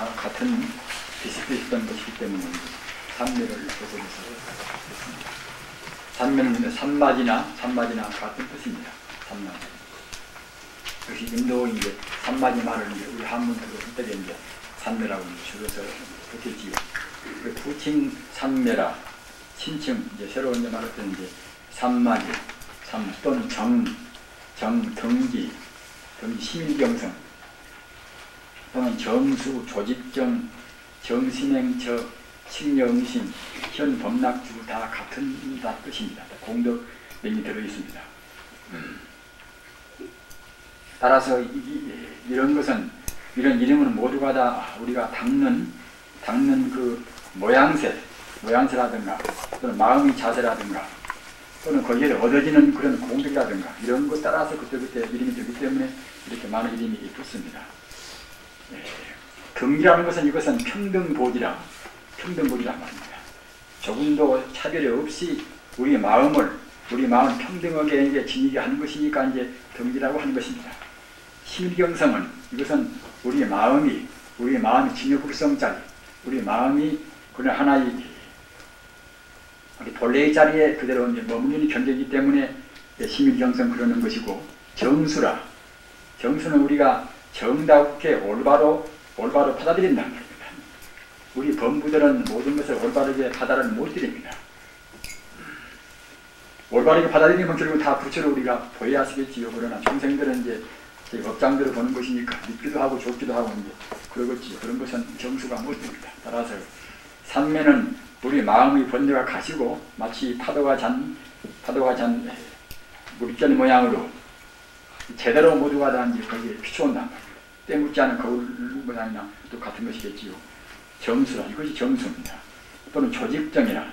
다 같은 비슷비슷한 것이기 때문에 산매를 조선에서 했습니다. 산매는 산마지나 같은 뜻입니다. 산마지. 역시 인도 이제 산마지 말을 이제 우리 한문으로 할 때 이제 산매라고 줄여서 붙였지요. 그 부칭 산매라, 친칭 이제 새로 이제 말할 때는 이제 산마지, 또는 등기, 시민경성, 또는 정수, 조직정, 정신행처, 칭령신, 현법락주 다 같은 뜻입니다. 공덕명이 들어있습니다. 따라서 이런 것은, 이런 이름은 모두가 다 우리가 닦는 그 모양새라든가 또는 마음의 자세라든가 또는 거기에 얻어지는 그런 공덕이라든가 이런 것 따라서 그때그때 이름이 되기 때문에 이렇게 많은 이름이 붙습니다. 등기라는 것은 이것은 평등보지란 말입니다. 조금도 차별이 없이 우리 마음 평등하게 이제 지니게 하는 것이니까 이제 등기라고 하는 것입니다. 심경성은 이것은 우리 마음이 진여불성짜리, 우리 마음이 그냥 하나의 본래의 자리에 그대로 이제 머무르는 존재이기 때문에 심일경성 그러는 것이고, 정수는 우리가 정답게 올바로 받아들인다는 말입니다. 우리 범부들은 모든 것을 올바르게 받아를 못 드립니다. 올바르게 받아들이면 결국 다 부처로 우리가 보여야 하시겠지요. 그러나 중생들은 이제 업장대로 보는 것이니까 믿기도 하고 좁기도 하고 이제 그러겠지요. 그런 것은 정수가 못 됩니다. 따라서 산매는 우리 마음의 번뇌가 가시고 마치 파도가 잔 물결 모양으로 제대로 모두가 다 이제 거기에 비춰온단 말이에요. 때묻지 않은 거울 모양이나 또 같은 것이겠지요. 정수라, 이것이 정수입니다. 또는 조직정이라,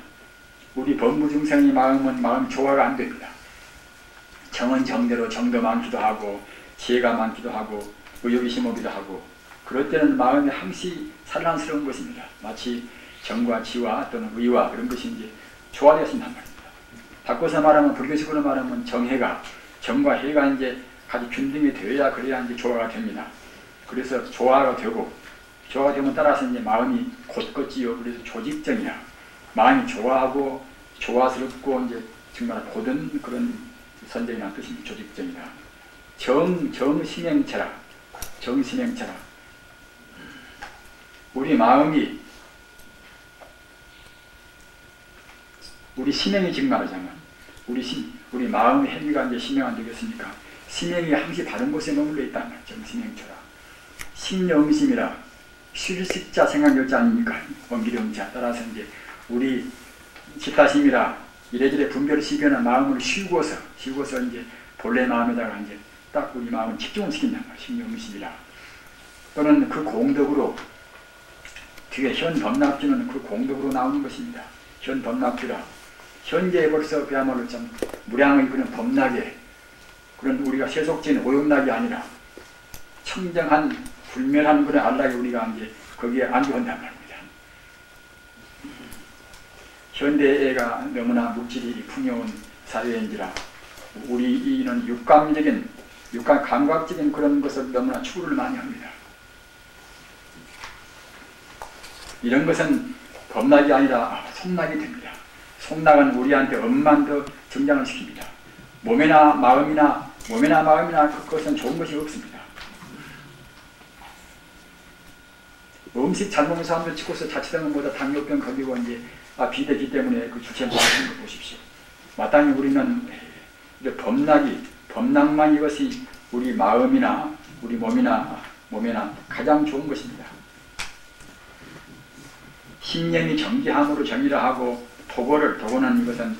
우리 범부중생의 마음 조화가 안 됩니다. 정은 정대로 정도 많기도 하고 지혜가 많기도 하고 의욕이 심하기도 하고, 그럴 때는 마음이 항시 산란스러운 것입니다. 마치 정과 지와 또는 의와 그런 것이 이제 조화되어진단 말입니다. 바꿔서 말하면, 불교식으로 말하면 정과 해가 이제 같이 균등이 되어야 그래야 이제 조화가 됩니다. 그래서 조화가 되면 따라서 이제 마음이 곧것지요. 그래서 조직정이라, 마음이 조화하고 조화스럽고 이제 정말 고든 그런 선정이라는 뜻입니다. 조직정이라. 정신행체라. 우리 마음이, 우리 심행이 지금 말하자면 우리 마음의 행위가 이제 심행 안 되겠습니까? 심행이 항시 바른 곳에 머물러 있다는 말이죠. 정신행체라. 신영심이라, 실식자 생각열자 아닙니까? 원기령자. 따라서 이제 우리 집다심이라, 이래저래 분별을 시비하는 마음을 쉬고서 이제 본래 마음에다가 이제 딱 우리 마음을 집중을 시킨단 말이에요. 신영심이라. 또는 그 공덕으로, 뒤에 현법락주는 그 공덕으로 나오는 것입니다. 현법락주라. 현재에 벌써 그야말로 참 무량의 그런 법락에, 그런 우리가 세속진 오용락이 아니라 청정한 불멸한 그런 안락에 우리가 이제 거기에 안주한단 말입니다. 현대애가 너무나 물질이 풍요한 사회인지라 우리는 육감 감각적인 그런 것을 너무나 추구를 많이 합니다. 이런 것은 법락이 아니라 속락이 됩니다. 속락은 우리한테 엄만 더 정장을 시킵니다. 몸이나 마음이나 그것은 좋은 것이 없습니다. 음식 잘 먹는 사람들 치고서 자칫하면 보다 당뇨병 걸리고 이제 비대기 때문에 그 주체를 하는 거 보십시오. 마땅히 우리는 법락만 이것이 우리 마음이나 우리 몸이나 가장 좋은 것입니다. 신념이 정지함으로 정의를 하고, 도고는 이것은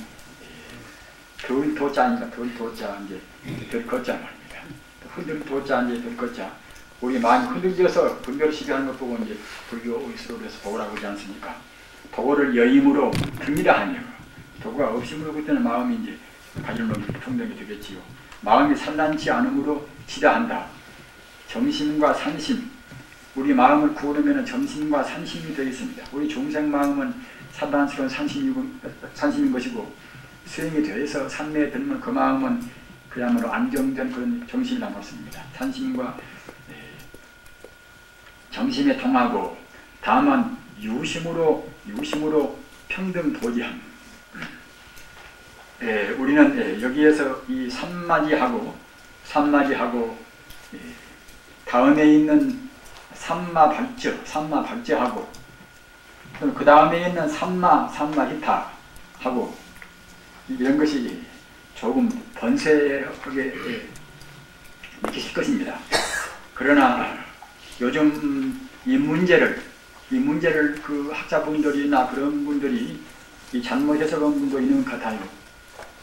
덜도자 아닙니까? 덜도자 이제 덜거자 말입니다. 흔들도자 이제 덜거자. 우리 많이 흔들려서 분별을 시비하는 것 보고 이제 불교 의술에서 도고라고 하지 않습니까? 도고를 여임으로 등이라 하네요. 도고가 없음으로 그때는 마음이 이제 가질놈이 평등이 되겠지요. 마음이 산란치 않음으로 지다한다. 정심과 산심, 우리 마음을 구하려면 정심과 산심이 되어 있습니다. 우리 중생 마음은 산란스러운 산심인 것이고, 수행이 되어서 산매에 들면 그 마음은 그야말로 안정된 그런 정신이란 말씀입니다. 산심과 정심에 통하고 다만 유심으로 평등 보지함. 우리는 여기에서 이 삼마지하고 다음에 있는 삼마발저하고 그 다음에 있는 삼마히타하고 이런 것이 조금 번세하게 느끼실 것입니다. 그러나 요즘 이 문제를 그 학자분들이나 그런 분들이 이 잘못 해석한 분도 있는 것 같아요.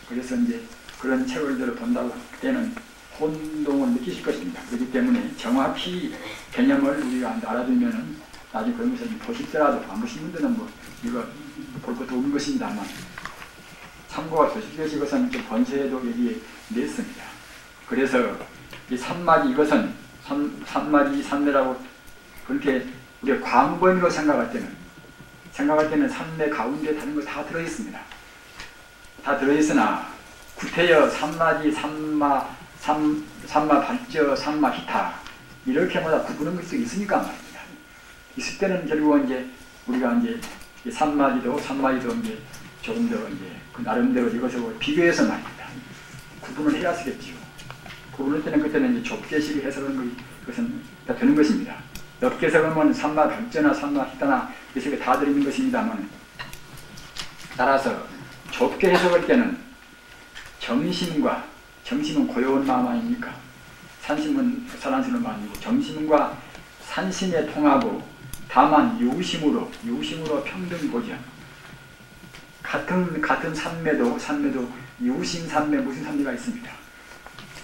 그래서 이제 그런 책을 본다고 때는 혼동을 느끼실 것입니다. 그렇기 때문에 정확히 개념을 우리가 알아두면은 나중에 그런 것을 보시더라도 안 보신 분들은 뭐 이거 볼 것도 없는 것입니다만 참고가 되실 것은 좀 번세도 여기에 냈습니다. 그래서 이 삼마지 이것은 삼마지 삼매라고 그렇게 우리가 광범위로 생각할 때는 삼매 가운데 다른 거 다 들어있습니다. 다 들어있으나 구태여 삼마지 삼마발저 삼마히타 이렇게마다 구분한 것이 있으니까 말입니다. 있을 때는 결국은 이제 우리가 이제 삼마지도 이제 조금 더 이제 그 나름대로 이것을 비교해서 말입니다. 구분을 해야 쓰겠지요. 구분할 때는 그때는 이제 좁게 해석하는 것은 다 되는 것입니다. 넓게 해석하면 삼마발저나 삼마히타나 이렇게 다 들어있는 것입니다만 따라서 좁게 해석할 때는 정심은 고요한 마음 아닙니까? 산심은 사랑스러운 마음이고 정심과 산심에 통하고 다만 유심으로 평등 보자. 같은 산매도 유심 산매 무슨 산매가 있습니다.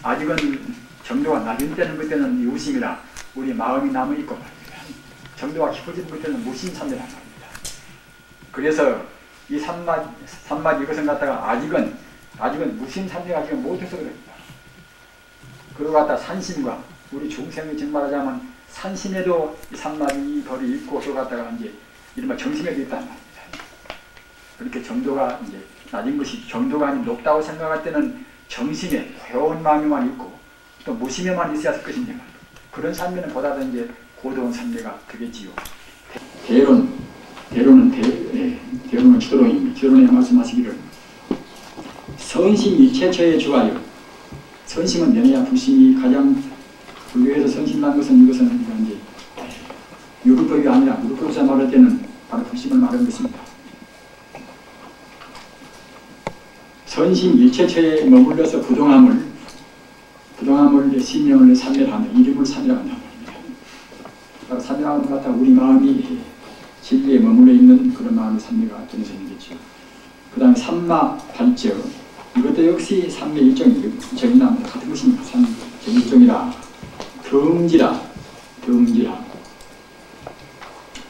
아직은 정도가 낮은 때는 그때는 유심이라 우리 마음이 남아있고 말입니다. 정도가 깊어지는 그때는 무심 산매란 말입니다. 그래서 이 삼마지 이것을 갖다가 아직은 무심 산매가 아직 못해서 그럽니다. 그러고 갖다 산심과 우리 중생이 정말 하자면 산심에도 이 삼마지 벌이 있고 그러고 갖다가 이제 이른바 정심에도 있단 말입니다. 그렇게 정도가 이제 낮은 것이 정도가 아닌 높다고 생각할 때는 정심에 고요한 마음에만 있고 또 무심에만 있어야 할 것인데 그런 산매는 보다 더 이제 고도한 산매가 되겠지요. 대론은 지도론입니다. 지도론에 말씀하시기를 선심 일체처에 주하여 선심은 명예와 불심이 가장 불교에서 선심이라는 것은 이것은 이제 유급법이 아니라 무급법에서 말할 때는 바로 불심을 말하는 것입니다. 선심 일체처에 머물러서 부동함을 신명을 삼멸하며 이름을 삼멸한다 말입니다. 바로 삼멸하는 것 같아 우리 마음이 진리에 머물러 있는 그런 마음의 삼매가 되는 것이죠. 그 다음에 삼마발저 이것도 역시 삼매 일정이나 같은 것입니다. 삼매 일정이라 덩지라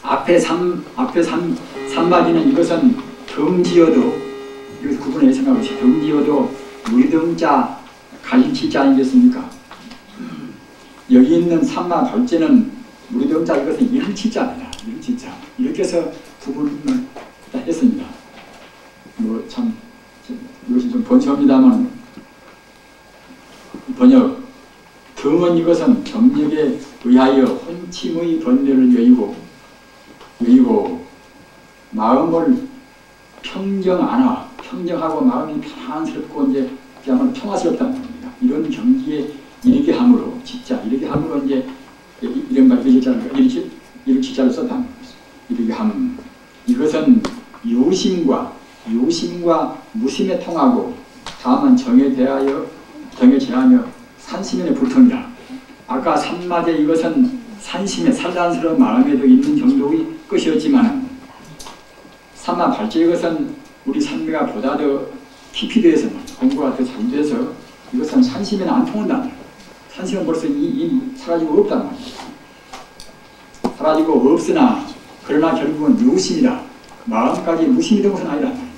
앞에 삼마지는 이것은 덩지어도 이것을 구분해 생각하시 덩지어도 무리덩자 가진치자 아니겠습니까? 여기 있는 삼마발제는 무리덩자 이것은 일치자입니다. 일치자 이렇게 해서 구분을 했습니다. 뭐 참 이것이 좀 번역합니다만 번역 덩은 이것은 경력에 의하여 혼침의 번뇌를 여의고 마음을 평정하고 마음이 편안스럽고 이제 그야말로 평화스럽다는 겁니다. 이런 경지에 이르게 함으로 이제 이른바 일치자를 썼다는 겁니다. 이르게 함 이것은 유심과 무심에 통하고 다만 정에 제하여 산심에 불통이라. 아까 삼마제 이것은 산심에 산란스러운 마음에도 있는 정도의 것이었지만 삼마발제 이것은 우리 산매가 보다 더 깊이 돼서 공부가 더 잘 돼서 이것은 산심에는 안 통한다. 산심은 벌써 이미 사라지고 없단 말입니다. 사라지고 없으나 그러나 결국은 유심이라 마음까지 무심이 된 것은 아니란 말입니다.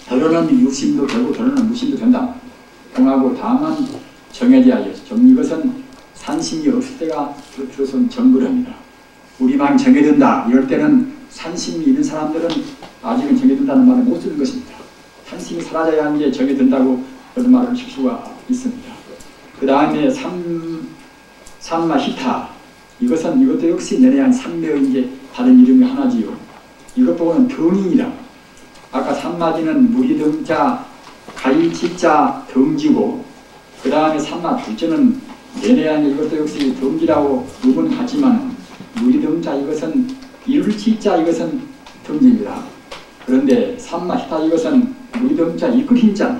더러는 유심도 되고 더러는 무심도 된다. 공하고 다만 정에 대하여 이것은 산심이 없을 때가 비로소 정불합니다. 우리 마음이 정에 든다 이럴 때는 산심이 있는 사람들은 아직은 정에 든다는 말을 못 쓰는 것입니다. 산심이 사라져야 하는 게 정에 든다고 그런 말을 할 수가 있습니다. 그 다음에 삼마히타 이것도 역시 내내한 산매의 이제 다른 이름이 하나지요. 이것 보고는 등이라. 아까 산마디는 무리등자, 가일치자 등지고, 그 다음에 산마 둘째는 내내한 이것도 역시 등지라고 구분하지만, 무리등자 이것은 이룰치자 이것은 등지입니다. 그런데 산마히타 이것은 무리등자 이끌힌 자,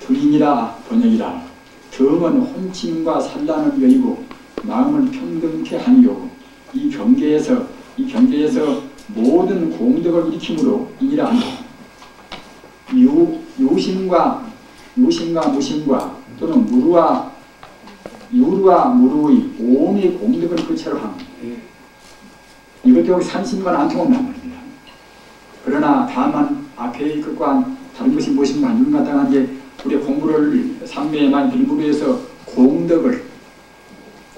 등인이라 번역이라. 등은 혼침과 산란을 여의고 마음을 평등케 하니요. 이 경계에서 모든 공덕을 일으킴으로 인이라 한다. 유심과 무심과 또는 유루와 무루의 오음의 공덕을 그체로 함. 이것도 여기 산신과는 안 통한단 말입니다. 그러나 다만 앞의 것과 다른 것이 무엇인가 이런 갖다가 이제 우리 공부를 삼매에 많이 들고 해서 공덕을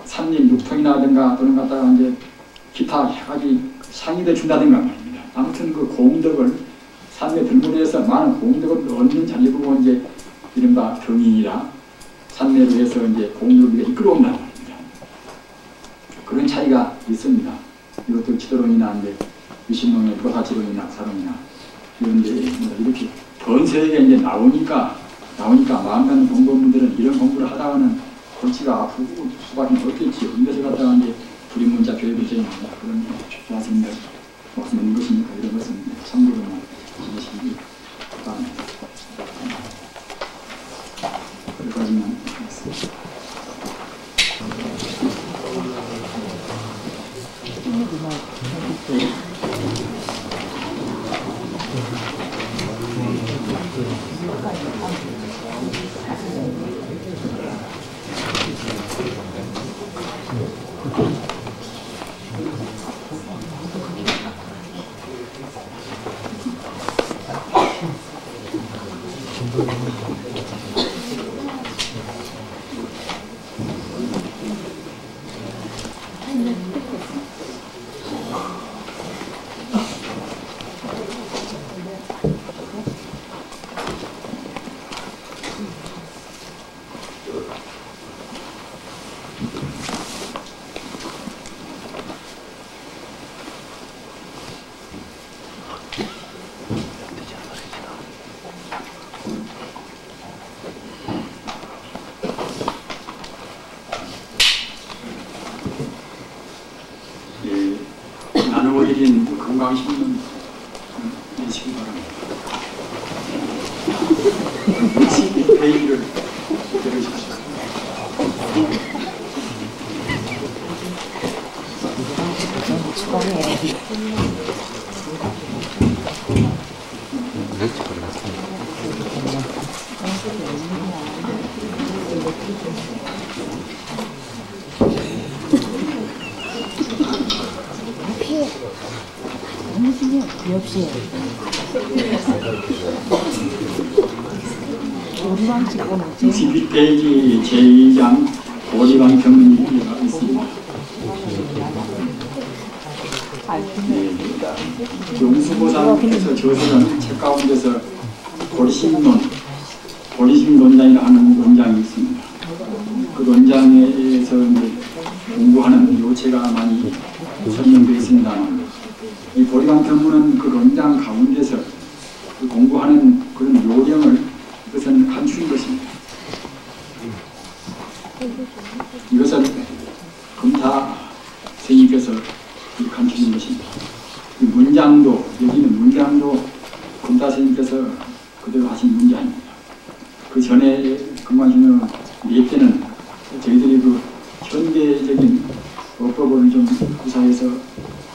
삼림 육통이라든가 또는 갖다가 이제 기타 가지 상의를 준다든가 말입니다. 아무튼 그 공덕을 삼매 들고 해서 많은 공덕을 얻는 자리 보고 이제 이른바 경인이라 삼매로 해서 이제 공덕을 이끌어온단 말입니다. 그런 차이가 있습니다. 이것도 지도론이나 이제 위신론의 보사지론이나 사론이나 이런 데 이렇게 전세에 이제 나오니까 마음 갖는 공부분들은 이런 공부를 하다가는 골치가 아프고 수밖에 없겠지요. 이것을 갖다가 이제 불임문자 교육을 그런 교화생들 말씀하는 것이니까 이런 것은 참고로만 지으시기 바랍니다. 여기까지만 하겠습니다. 나누어드린 건강식품 내시기 바랍니다. 회의를 들으십시오. 역시 오리방 찍고는 11페이지 제2장 오리방 경리가 있습니다. 용수보살께서 저서는 책 가운데서 보리심론장이라 하는 논장이 있습니다. 그 논장에서 공부하는 요체가 많이 설명되어 있습니다만 이 보리방편문은 그 논장 가운데서 그 공부하는 그런 요령을 이것은 감춘 것입니다. 이것은 금타 스님께서 감추신 것입니다. 이 문장도 여기는 문장도 금타 스님께서 그대로 하신 문장입니다. 그 전에 금강신은 네 때는 저희들이 그 현대적인 어법을 좀 구사해서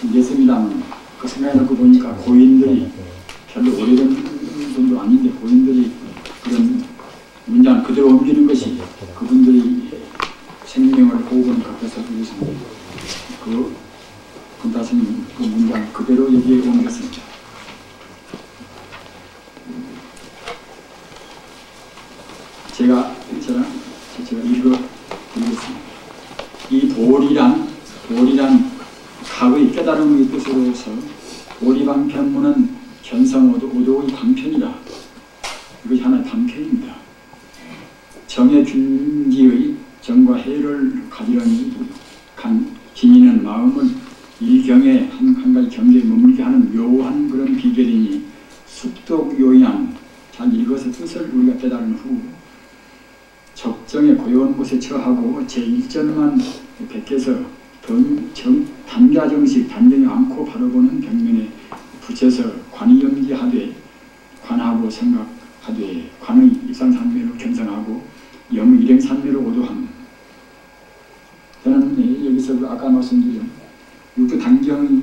냈습니다만 그 생각해놓고 보니까 고인들이 별로 오래된 분도 아닌데 고인들이 그런 문장을 그대로 옮기는 것이 그분들이 생명을 호흡을 갖춰서 이루었습니다. 그 금다스님 그 문장 그대로 여기에 옮겼습니다. 제가 읽어드리겠습니다. 이 도리란 각의 깨달음의 뜻으로서 오리방편문은 견성오도의 방편이다. 이것이 하나의 방편입니다. 정의 준기의 정과 해를 가지려니 지니는 마음을 일경에 한 가지 경계에 머물게 하는 묘한 그런 비결이니 습독 요인한 잘 읽어서 뜻을 우리가 깨달은 후 적정에 고요한 곳에 처하고 제1절만 베껴서 단가정식 단정히 않고 바라보는 벽면에 붙여서 관이염기하되 관하고 생각하되 관의 일상산매로 견성하고 영 일행산매로 오도함. 저는 여기서 아까 말씀드린 육두 단경의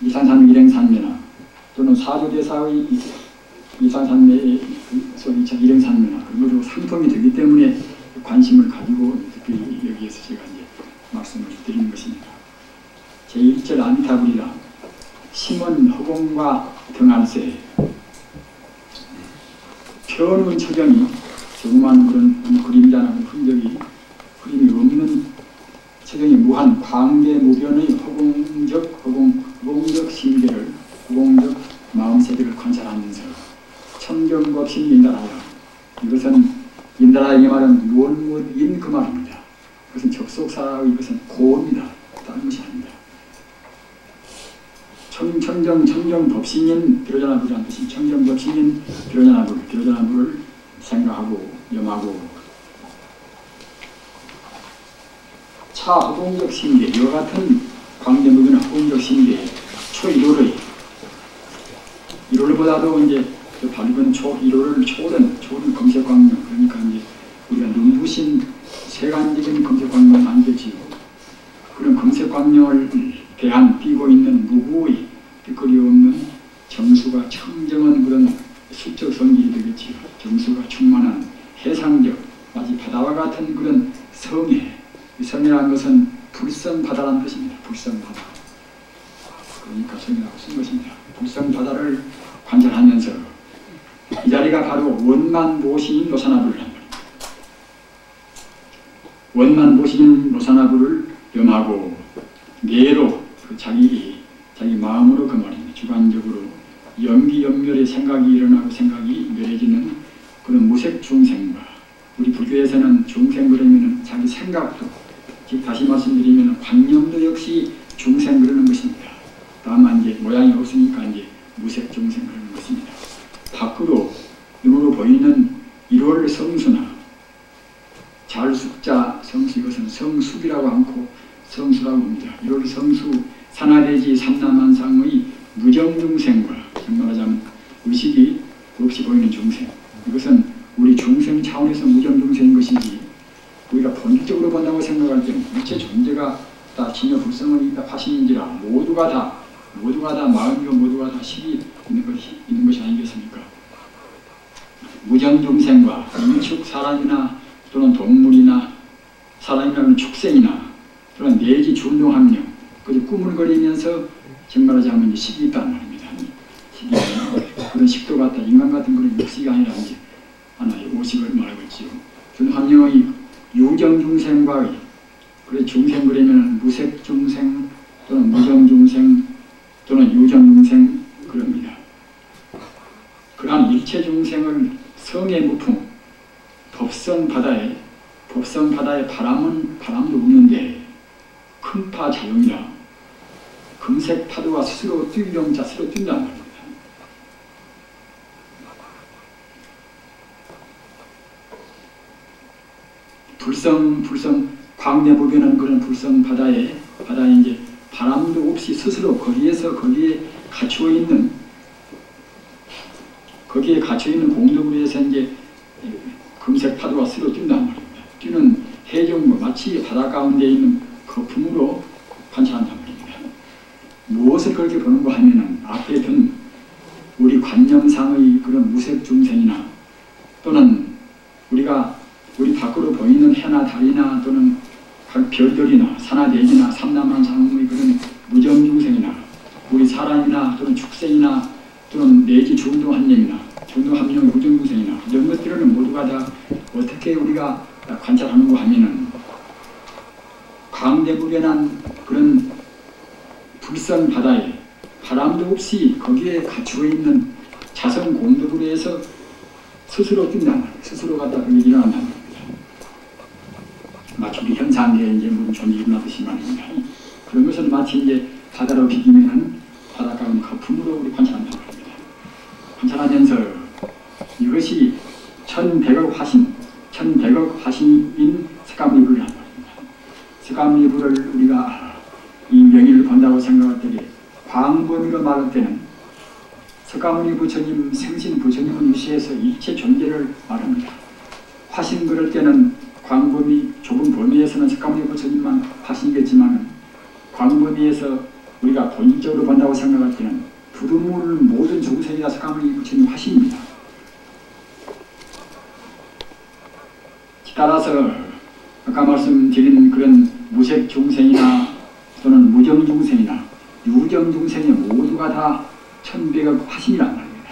일상산매 일행산매나 또는 사조대사의 일상산매에서 일행산매나 그것으로 상통이 되기 때문에 관심을 가지고 특별히 여기에서 제가 이제 말씀을 드리는 것입니다. 제1절 아미타불이라 심은 허공과 등한세 편은 처경이 조그만 그런 그림자나 흔적이 그림이 없는 처경이 무한 광대무변의 허공적 심계를 허공적 마음세계를 관찰하면서 청정법심 인달하여 이것은 인달하여 말은 무엇무엇인 그 말입니다. 그것은 접속사의 이것은 고입니다. 다른 것이 아닙니다. 청정법신인 비로자나불이라는 뜻이 청정법신인 비로자나불을 생각하고 염하고 차 허공적 심계 이와 같은 광대무변의 허공적 심계 초일호를 보다도 이제 밝은 초일호를 초는 검색광명 그러니까 이제 우리가 눈부신 세간적인 검색광명은 아니겠지요. 그런 검색광명을 띄고 있는 무구의 띠거리 없는 정수가 청정한 그런 수적 성질이 되겠지요. 정수가 충만한 해상적 마치 바다와 같은 그런 성에 이 성이라는 것은 불성바다라는 뜻입니다. 불성바다. 그러니까 성이라고 쓴 것입니다. 불성바다를 관찰하면서 이 자리가 바로 원만보시인 노사나불을 한 말입니다. 원만보시인 노사나불을 염하고 뇌로 자기 마음으로 그 말입니다. 주관적으로 염기염멸의 생각이 일어나고 생각이 멸해지는 그런 무색 중생과 우리 불교에서는 중생 그러면 자기 생각도 즉 다시 말씀드리면 관념도 역시 중생 그러는 것입니다. 다만 이제 모양이 없으니까 이제 무색 중생 그러는 것입니다. 밖으로 눈으로 보이는 1월 성수나 잘숙자 성수 이것은 성숙이라고 않고 성수라고 합니다. 1월 성수 산하대지 삼남한상의 무정중생과 말하자면 의식이 없이 보이는 중생 이것은 우리 중생 차원에서 무정중생인 것이지 우리가 본질적으로 본다고 생각할 때는 일체 존재가 다 진여 불성의 화신인지라 모두가 다 마음이고 모두가 다 식이 있는 것이 아니겠습니까? 무정중생과 인축 사람이나 또는 동물이나 사람이나 축생이나 또는 내지 준동합령 그저 꾸물거리면서 정말하자면 식이 있다는 말입니다. 식이 그런 식도 같다 인간 같은 그런 육식이 아니라 이제 하나의 오식을 말하고 있지요. 준합령의 유정중생과 그래 중생 그러면 무색중생 또는 무정중생 또는 유정중생 그럽니다. 그러한 일체중생을 성의 무풍 법성바다에 바람도 없는데 큰파 자용이라 금색 파도가 스스로 뛰려면 스스로 뛴단 말입니다. 불성 광대무변한 그런 불성 바다에 이제 바람도 없이 스스로 거기에 갇혀 있는 공덕으로해서 이제 금색 파도가 스스로 뛴단 말입니다. 뛰는 해적모 마치 바다 가운데 있는 거품으로 관찰한단 말입니다. 무엇을 그렇게 보는가 하면은 앞에 든 우리 관념상의 그런 무색 중생이나 또는 우리 밖으로 보이는 해나 달이나 또는 각 별들이나 산하대지나 삼남한상의 그런 무정중생이나 우리 사람이나 또는 축생이나 또는 내지 중동한념이나 중동합령 무정중생이나 이런 것들은 모두가 다 어떻게 우리가 관찰하는가 하면은 광대무변한 그런 불성 바다에 바람도 없이 거기에 갇혀 있는 자성 공덕으로 해서 스스로 뛴단 말이에요. 스스로 갖다 그게 일어난단 말입니다. 마치 우리 현상에 이제 무슨 존이 일어나듯이 말입니다. 그런 것을 마치 이제 바다로 비기면 바닷가 거품으로 우리 관찰한다고 합니다. 관찰하면서 이것이 1100억 화신인 석가모니불을 한 말입니다. 석가모니불을 우리가 이 명의를 본다고 생각할 때 광범위로 말할 때는 석가모니 부처님, 생신 부처님을 위시해서 일체 존재를 말합니다. 화신 그럴 때는 광범위, 좁은 범위에서는 석가모니 부처님만 화신이겠지만 광범위에서 우리가 본질적으로 본다고 생각할 때는 두루물 모든 중생이다 석가모니 부처님 화신입니다. 따라서 아까 말씀드린 그런 무색 중생이나 또는 무정 중생이나 유정 중생이 모두가 다 1100억 화신이란 말입니다.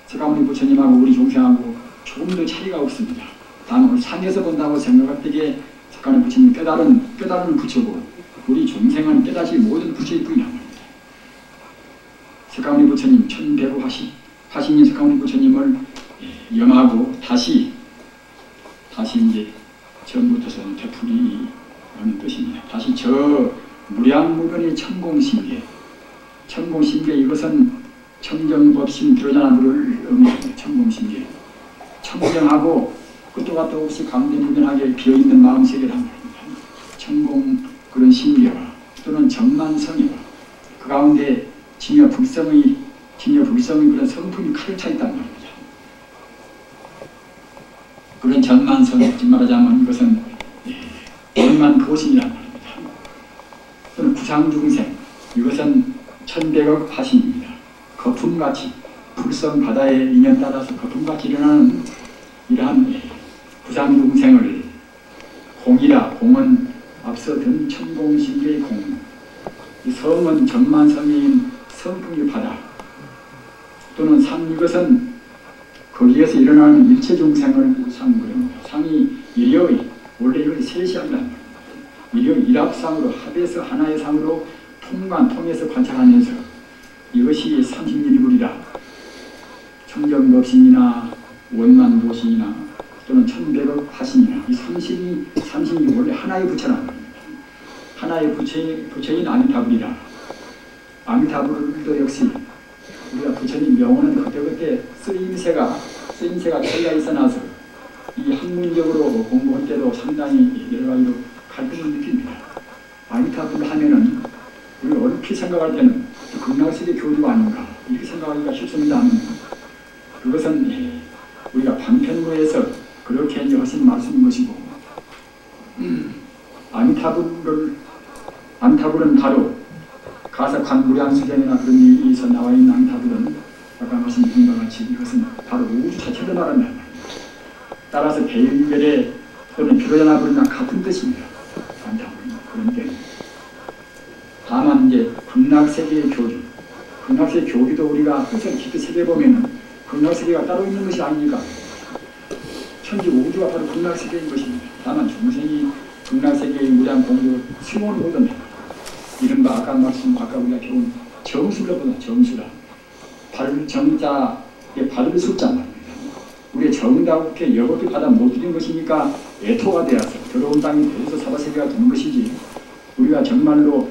석가모니 부처님하고 우리 중생하고 조금도 차이가 없습니다. 다만 상에서 본다고 생각할 때에 석가모니 부처님 깨달은 부처고 우리 중생은 깨닫지 모든 부처의 부인한 말입니다. 석가모니 부처님 1100억 화신인 석가모니 부처님을 염하고 다시 이제 처음부터서는 되풀이하는 뜻입니다. 다시 저 무량무변의 천공심계 이것은 청정법심 드러자나불을 의미합니다. 천공심계 청정하고 끝도 같도 없이 광대무변하게 비어있는 마음세계란 말입니다. 천공 그런 심계와 또는 정만성의와 그 가운데 진여 불성의 그런 성품이 칼을 차 있단 말입니다. 그런 정만성의 말하자면 이것은 원만 보신이란 말입니다. 또는 구상중생 이것은 1100억 화신입니다. 거품같이 불성 바다의 인연 따라서 거품같이 일어나는 이러한 구상중생을 공은 앞서 든 천공신계의 공, 이 성은 정만성인 성품의 바다 또는 상 이것은 거기에서 일어나는 일체 중생을 상부합니다. 상이 일여의 원래 이것이 셋이란 말입니다. 일여의 일합상으로 합해서 하나의 상으로 통해서 관찰하면서 이것이 36일이라 청정법신이나 원만보신이나 또는 1100억 화신이나 이 삼신이 원래 하나의 부처란 말입니다. 하나의 부처인 아미타불이라 아미타불도 역시 우리가 부처님 명호는 그때그때 쓰임새가 차이가 있어나서 이 학문적으로 공부할 때도 상당히 여러 가지로 갈등을 느낍니다. 아미타불 하면은 우리가 얼핏 생각할 때는 극락세계 교주가 아닌가 이렇게 생각하기가 쉽습니다만 그것은 우리가 방편부에서 그렇게 이제 하신 말씀인 것이고 아미타불은 바로 가사관 무량수경이나 그런 일에서 나와 있는 아미타불은 아까 말씀드린 것 같이 이것은 바로 우주 자체를 말한다. 따라서 배율별의 또는 비로자나불이나 같은 뜻입니다. 아미타불은 그런 게 다만 이제 극락세계의 교주도 우리가 뜻을 깊이 새겨보면 극락세계가 따로 있는 것이 아니니까 천지 우주가 바로 극락세계인 것입니다. 다만 중생이 극락세계의 무량 공부를 수용을 못합니다. 이른바 아까 우리가 배운 정수를 보다 정수라 정자의 받을 숫자 말입니다. 우리의 정답게 여법이 받아 못 드린 것이니까 애토가 되어서 더러운 땅이 되어서 사바세계가 되는 것이지 우리가 정말로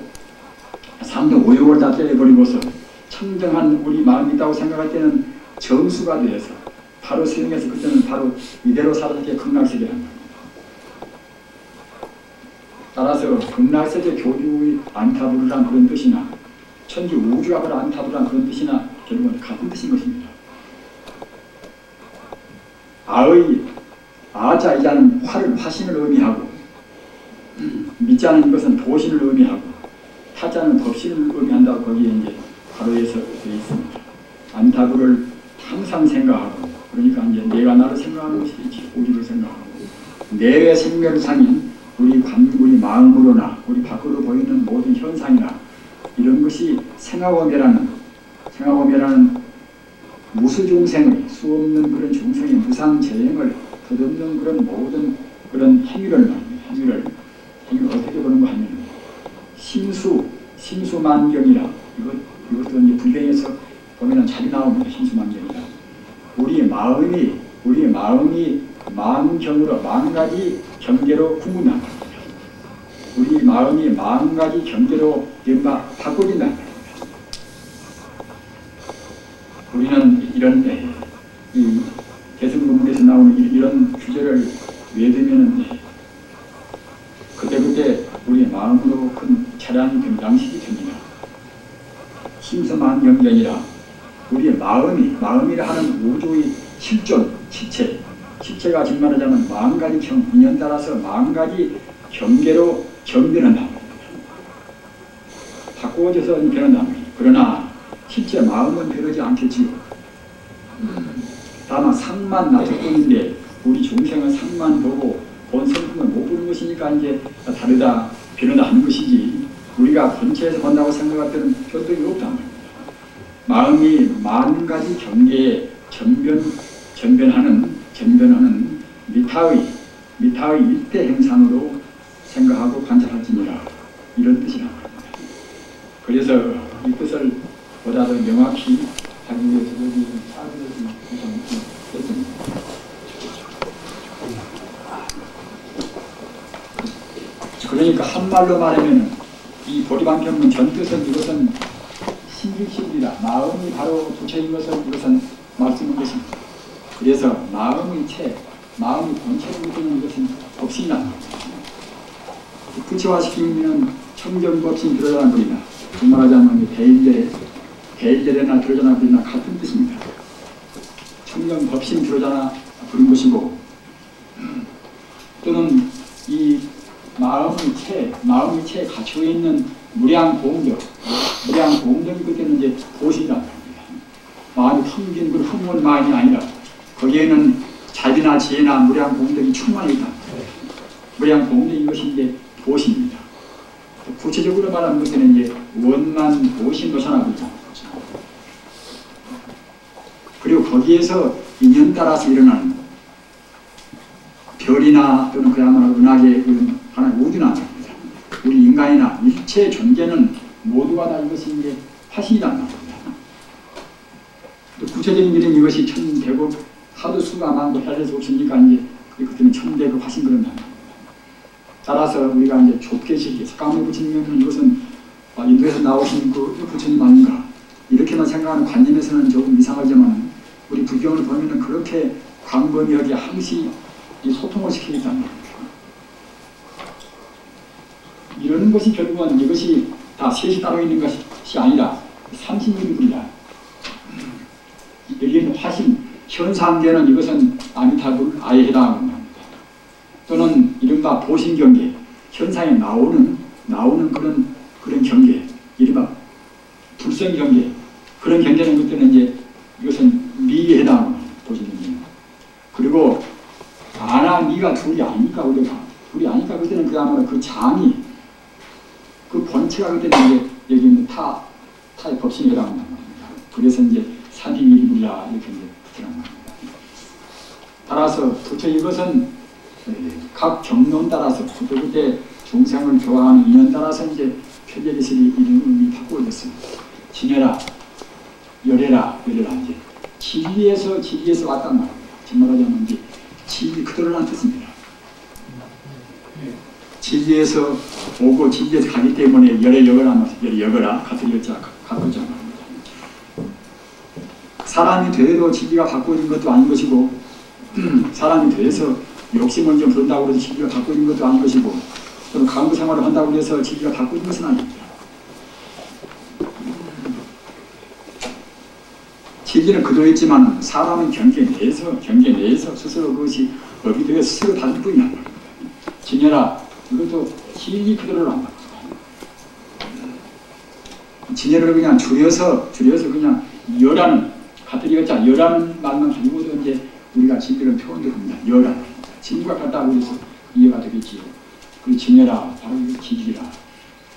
삼도 오욕을 다 때려버리고서 청정한 우리 마음이 있다고 생각할 때는 정수가 되어서 바로 수용해서 그때는 바로 이대로 사바세계 극락세계란 말입니다. 따라서 극락세계 교주의 안타부르란 그런 뜻이나 천지 우주가 바로 안타부르란 그런 뜻이나 결국은 같은 뜻인 것입니다. 아자이자는 화신을 의미하고 미자는 이것은 보신을 의미하고 타자는 법신을 의미한다고 거기에 이제 바로에서 되어 있습니다. 안타부를 항상 생각하고 그러니까 이제 내가 나를 생각하는 것이지 우주를 생각하고 내외 생멸상인 우리 마음으로나 우리 밖으로 보이는 모든 현상이나 이런 것이 생하고매라는 무수중생의 수없는 그런 중생의 무상재행을 덧없는 그런 모든 그런 행위를 어떻게 보는 거 하면 심수만경이라 이것도 이제 불경에서 보면은 자주 나옵니다. 심수만경이라 우리의 마음이 만경으로 만가지 경계로 구분한다. 우리 마음이 만가지 경계로 이른바 바꿔진다는 겁니다. 우리는 이런 이 대승문문에서 나오는 이런 규제를 외우면은 그때그때 우리의 마음으로 큰 차량이 변장식이 됩니다. 심서만 경전이라 우리의 마음이라 하는 우주의 실존, 실체가 지금 말하자면 만가지 인연 따라서 만가지 경계로 전변한다. 바꾸어져서 변한다. 그러나 실제 마음은 변하지 않겠지요. 다만 상만 나쁠 뿐인데 우리 중생은 상만 보고 본 성품을 못 보는 것이니까 이제 다르다, 변하다 하는 것이지 우리가 본체에서 본다고 생각할 때는 변동이 없단 말입니다. 마음이 만 가지 경계에 전변하는 미타의 일대 행상으로 생각하고 관찰할지니라 이런 뜻이란 말입니다. 그래서 이 뜻을 보다 더 명확히 하기 위해서 여기 사진을 구성했습니다. 그러니까 한말로 말하면 이 보리방편문 전뜻은 이것은 신기시이다. 마음이 바로 부처인 것을 이것은 말씀한 것입니다. 그래서 마음이 마음이 본체로 느끼는 이것은 법신이다. 구체화시키면 청정법신 들어가는 것이다. 그 말하자면 대일제례나 들어가나 버리나 같은 뜻입니다. 청정법신 들어가나 그런 것이고 또는 이 마음의 체에 갇혀 있는 무량공덕이 그때는 이제 보신이라고 합니다. 마음이 텅빈 그 흠은 마음이 아니라 거기에는 자비나 지혜나 무량공덕이 충만해 있다. 무량공덕인 것이 이제 보신입니다. 구체적으로 말하는 것은 이제 원만 보신도사나입니다. 그리고 거기에서 인연 따라서 일어나는 별이나 또는 그야말로 은하계 하나의 우주나 말입니다. 우리 인간이나 일체 존재는 모두가 다 이것이 이제 화신이란 말입니다. 또 구체적인 일은 이것이 천대국 하도 수가 많고 해야 수 없으니까 이제 그때는 천대국 화신 그런 말입니다. 따라서 우리가 이제 좁게 시기 석가모니 부처님은 이것은 인도에서 나오신 그 부처님 아닌가 이렇게만 생각하는 관념에서는 조금 이상하지만 우리 불경을 보면은 그렇게 광범위하게 항시 이 소통을 시키겠다는 겁니다. 이런 것이 결국은 이것이 다 셋이 따로 있는 것이 아니라 30일뿐이다. 여기는 화신, 현상계는 이것은 아미타불 아예 해당하는 겁니다. 또는 이른바 보신경계, 현상에 나오는 그런 경계, 이른바 불성경계, 그런 경계는 그때는 이제 이것은 미에 해당하는 겁니다. 보신경계. 그리고 아나 미가 둘이 아니까 그때는 그야말로 그 장이 그 본체가 그때는 이제 여기 있는 타의 법신에 해당한단 말입니다. 그래서 이제 사비미리불라 이렇게 이제 붙이란 말입니다. 따라서 부처 이것은 각 경론 따라서 그때 중생을 좋아하는 인연 따라서 이제 표제기술이 이름이 바꾸어졌습니다. 지내라, 열애라 이제 진리에서 왔단 말입니다. 정말하자면 이제 진리 그대로란 뜻입니다. 진리에서 오고 진리에서 가기 때문에 열애 여거라 같은 여자 가꾸자 말입니다. 사람이 되어도 진리가 바꾸어진 것도 아닌 것이고 사람이 되어서 욕심을 좀 부른다고 해서 진리가 바꾸어진 것도 아닌 것이고 또는 강구 생활을 한다고 해서 진리가 바꾸어진 것은 아닙니다. 진리는 그대로 있지만 사람은 경계 내에서 스스로 그것이 법이 되어 스스로 다른 뿐이란 말입니다. 진여라 이것도 진리 그대로란 말입니다. 진여를 그냥 줄여서 그냥 여라는 같은 여자 여라는 말만 가지고도 이제 우리가 진리를 표현됩니다. 여라 진과 같다고 해서 이해가 되겠지요. 그 진여라 바로 진리라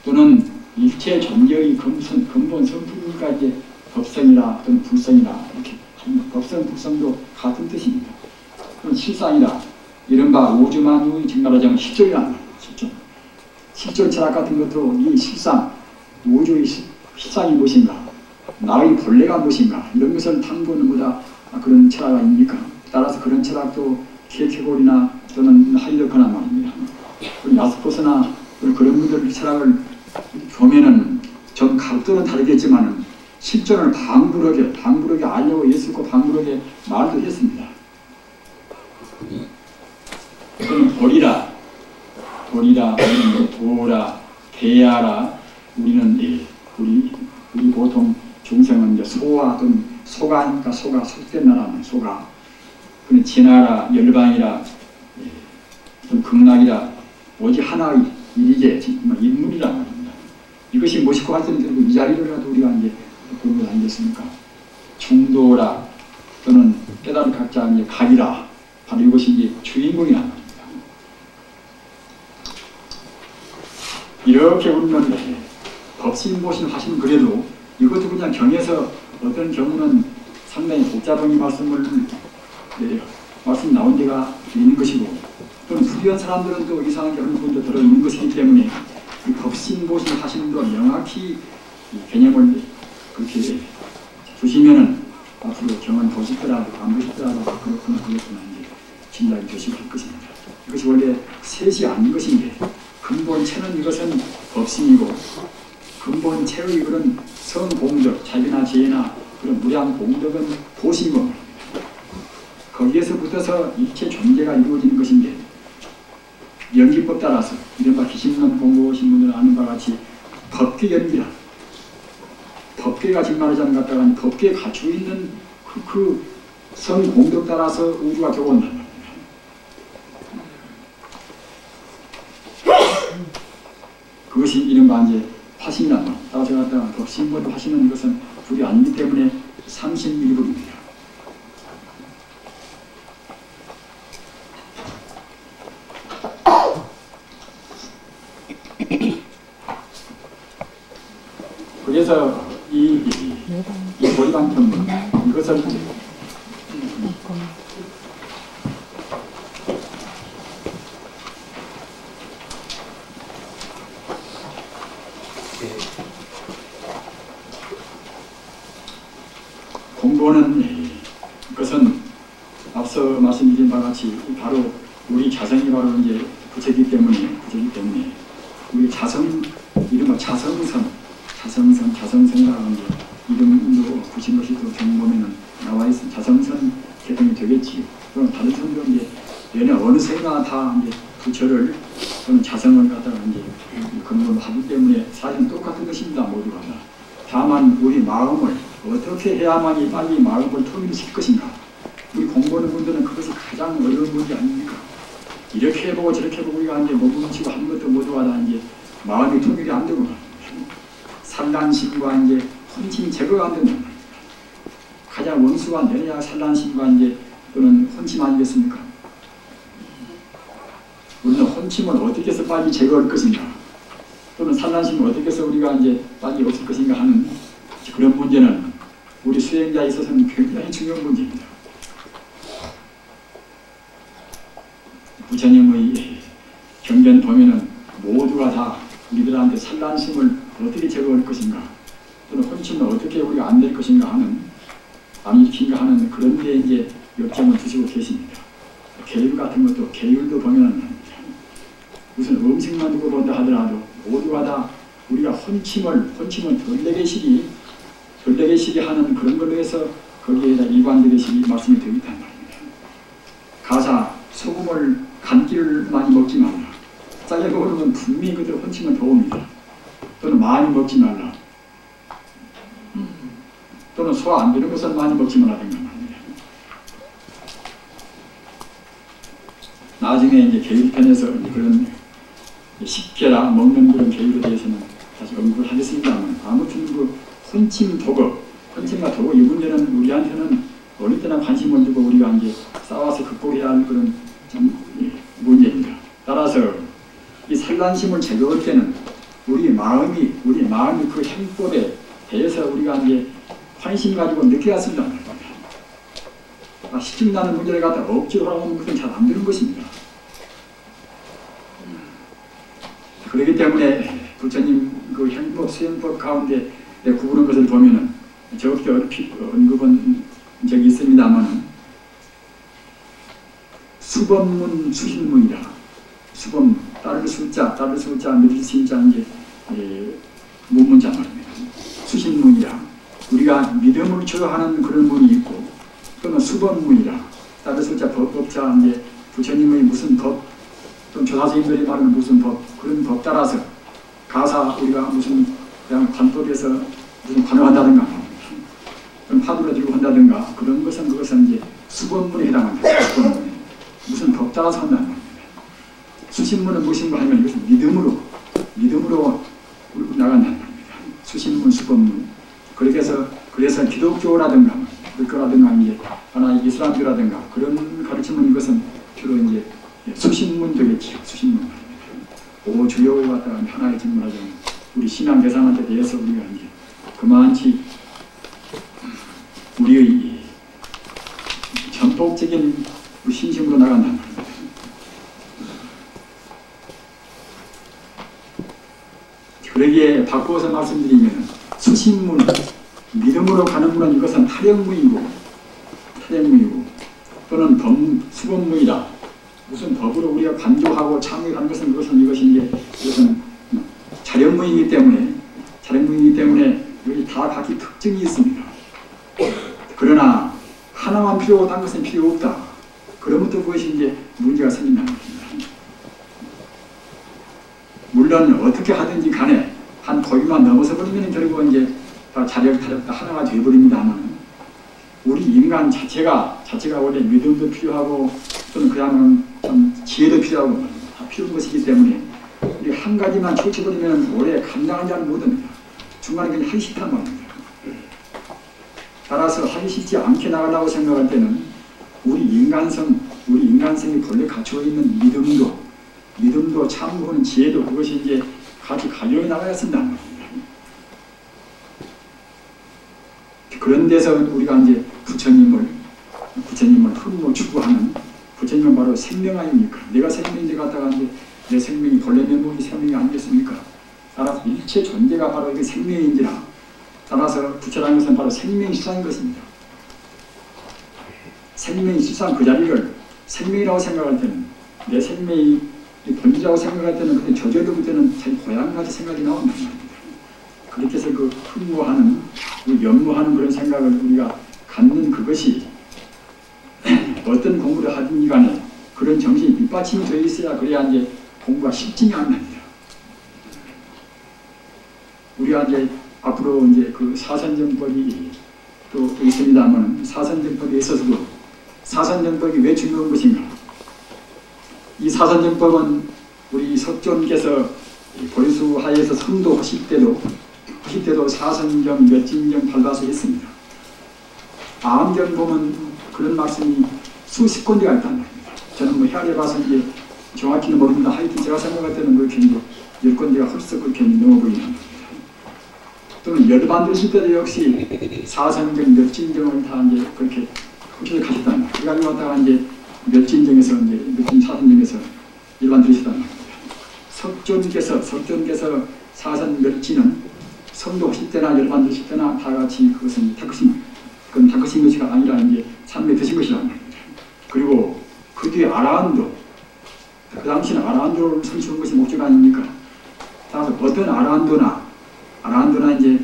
또는 일체 존재의 근본 성품이니까 이제 법성이나 또는 불성이나 이렇게 법성 불성도 같은 뜻입니다. 그럼 실상이라 이른바 우주만유의 정말하자면 실존이란 말이에요. 실존 철학 같은 것도 이 실상 우주의 실상이 무엇인가 나의 본래가 무엇인가 이런 것을 탐구하는 보다 그런 철학 아닙니까? 따라서 그런 철학도 케케골이나 또는 하이데거나 말입니다. 야스포스나 그런 분들 철학을 보면은 좀 각도는 다르겠지만은 실존을 방부르게 알려고 애쓰고 방부르게 말도 했습니다. 또는 보리라, 도라, 대야라. 우리는 우리 보통 중생은 이제 소와 또는 소가니까 속된 나라는 소가. 그는 진하라, 열방이라, 좀 극락이라 오직 하나의 일이제 인물이란 말입니다. 이것이 무엇이고 하여튼 이 자리로라도 우리가 이제 그런 것 아니겠습니까? 중도라 또는 깨달은 각자 이제 각이라 바로 이것이 이제 주인공이란 말입니다. 이렇게 우리는 법신보신 하시는 그래도 이것도 그냥 경에서 어떤 경우는 상당히 복잡한 말씀 나온 데가 있는 것이고 또는 불의한 사람들은 또 이상하게 어느 분도 들어있는 것이기 때문에 이 법신보신 하시는 분도 명확히 이 개념을 그렇게 주시면은 앞으로 경은 보시더라도 안 보시더라도 그렇구나 이제 진단이 되시고 할 것입니다. 이것이 원래 셋이 아닌 것인데 근본체는 이것은 법신이고 근본체의 그런 성공덕, 자비나 지혜나 그런 무량 공덕은 보신 겁니다. 거기에서 붙어서 일체 존재가 이루어지는 것인데 연기법 따라서 이른바 기신론 공부하신 분들은 아는 바와 같이 법계 연기라 법계가 정말하자는 것 같다가 법계에 갖추고 있는 그 성공덕 따라서 우주가 들어온단 말입니다. 그것이 이른바 이제 화신이란 말. 따라서 갖다가 법신본 화신은 이것은 불이 아니기 때문에 삼신일불입니다. 그래서 이 보리방편 이것을 공부는 그것은 앞서 말씀드린 바와 같이 바로 우리 자성이 바로 이제 부처이기 때문에 우리 자성 이른바 자성성이라는 게 이름도 붙인 것이 또 경보면은 나와 있는 자성선 개통이 되겠지요. 그럼 다른 선들은 이제 얘네 어느 생이나 다 이제 부처를 또는 자성을 갖다가 이제 근본하기 때문에 사실은 똑같은 것입니다. 모두가 다. 다만 우리 마음을 어떻게 해야만이 빨리 마음을 통일시킬 것인가. 우리 공부하는 분들은 그것이 가장 어려운 문제 아닙니까? 이렇게 해보고 저렇게 해보고 우리가 이제 몸부치고 하는 것도 모두가 다 이제 마음이 통일이 안 되고 산란심과 이제 혼침이 제거가 안 된다. 가장 원수가 내려야 산란심과 이제 또는 혼침 아니겠습니까? 우리는 혼침을 어떻게 해서 빨리 제거할 것인가? 또는 산란심을 어떻게 해서 우리가 이제 빨리 없을 것인가 하는 그런 문제는 우리 수행자에 있어서는 굉장히 중요한 문제입니다. 부처님의 경전 보면은 모두가 다 우리들한테 산란심을 어떻게 제거할 것인가 또는 혼침을 어떻게 우리가 안 될 것인가 하는 안 일으킨가 하는 그런 데 이제 역점을 두시고 계십니다. 계율 같은 것도 계율도 보면은 무슨 음식만 두고 본다 하더라도 모두가 다 우리가 혼침은 덜내게시기 하는 그런 걸로 해서 거기에다 일관되게시기 말씀이 되어 있단 말입니다. 가사 소금을 간기를 많이 먹지 말라. 짜게 먹으면 분명히 그대로 혼침은 더 옵니다. 또는 많이 먹지 말라. 또는 소화 안 되는 것을 많이 먹지 말라든가 말입니다. 나중에 이제 계율편에서 그런 식계라 먹는 그런 계율에 대해서는 다시 언급을 하겠습니다만 아무튼 그 혼침과 도거 이 문제는 우리한테는 어느 때나 관심을 두고 우리가 이제 싸워서 극복해야 할 그런 참 문제입니다. 따라서 이 산란심을 제거할 때는 우리 마음이 그 행법에 대해서 우리가 이제 관심 가지고 느껴야 쓴단 말입니다. 시집나는 문제를 갖다 억지로 하면 그건 잘 안 되는 것입니다. 그렇기 때문에 부처님 그 행법, 수행법 가운데 구부른 것을 보면은 적게 얼핏 언급은 적이 있습니다만 수법문 수신문이라. 수법문 따를 수자 믿을 수자 이제 문문자 말입니다. 수신문이라. 우리가 믿음을 주하는 그런 문이 있고 또는 수법문이라. 따를 수자 법자 이제 부처님의 무슨 법 또 조사스님들이 말하는 무슨 법 그런 법 따라서 가사 우리가 무슨 그냥 관법에서 무슨 관여한다든가 파도를 들고 한다든가 그런 것은 그것은 이제 수법문에 해당합니다. 수법문에. 무슨 법 따라서 한다는 겁니다. 수신문은 무엇인가 하면 이것은 믿음으로 나간다는 겁니다. 수신문, 수법문. 그래서 기독교라든가 이제 하나 이슬람교라든가 그런 가르침은 이것은 주로 이제 수신문 되겠지요. 수신문 말입니다. 오 주여 왔다 하나의 질문하자면 우리 신앙 대상한테 대해서 우리가 이제 그만치 우리의 전폭적인 신심으로 나간다는 말입니다. 그러기에 바꾸어서 말씀드리면 수신문, 믿음으로 가는 문은 이것은 타령문이고 또는 수법문이다. 무슨 법으로 우리가 간주하고 참여하는 것은 이것은 자령문이기 때문에 여기 다 각기 특징이 있습니다. 그러나 하나만 필요하고 딴 것은 필요 없다. 그러면부터 그것이 이제 문제가 생긴다는 겁니다. 물론 어떻게 하든지 간에 한 고비만 넘어서 버리면 결국 이제 다 자력 타력 다 하나가 되어버립니다만 우리 인간 자체가 원래 믿음도 필요하고 또는 그야말로 좀 지혜도 필요하고 다 필요한 것이기 때문에 우리 한 가지만 초치버리면 오래 감당한 자는 못합니다. 중간에 그냥 하기 싫단 말입니다. 따라서 하기 싫지 않게 나가려고 생각할 때는 우리 인간성이 본래 갖추어 있는 믿음도 참고하는 지혜도 그것이 이제 같이 가려져 나가야 쓴다는 겁니다. 그런 데서 우리가 이제 부처님을 흠모 추구하는 부처님은 바로 생명 아닙니까? 내가 생명인지 갖다가 이제 내 생명이 본래 면목이 생명이 아니겠습니까? 따라서 일체 존재가 바로 이게 생명인지라 따라서 부처라는 것은 바로 생명이 실상인 것입니다. 생명이 실상 그 자리를 생명이라고 생각할 때는 내 생명이 본질이라고 생각할 때는 그때 저절로 그때는 자기 고향같이 생각이 나온단 말입니다. 그렇게 해서 그 흠모하는, 연모하는 그런 생각을 우리가 갖는 그것이 어떤 공부를 하든지 간에 그런 정신이 밑받침이 되어 있어야 그래야 이제 공부가 실증이 안 납니다. 우리가 이제 앞으로 이제 그 사선정법이 또 있습니다만 사선정법에 있어서도 사선정법이 왜 중요한 것인가? 이 사선정법은 우리 석존께서 보리수하에서 성도하실 때도 사선정, 몇진정 발라서 했습니다. 아암경 보면 그런 말씀이 수십 군데가 있단 말입니다. 저는 뭐 헤아려 봐서 이제 정확히는 모릅니다. 하여튼 제가 생각할 때는 그렇게 10군데가 헐썩 그렇게 넘어 보이는 겁니다. 또는 열반드실 때도 역시 사선정, 몇진정을 다 이제 그렇게 흡수하셨단 말이에요. 그래가지고 왔다가 이제 몇진정에서 사선정에서 일반 들으셨단 말입니다. 석존께서 사선 몇진은 성도하실 때나 열반 드실 때나 다 같이 그것은 그건 닦으신 것이 아니라 이제 참매 드신 것이란 말입니다. 그리고 그 뒤에 아라한도, 그 당시는 아라한도를 선수한 것이 목적 아닙니까? 따라서 어떤 아라한도나 이제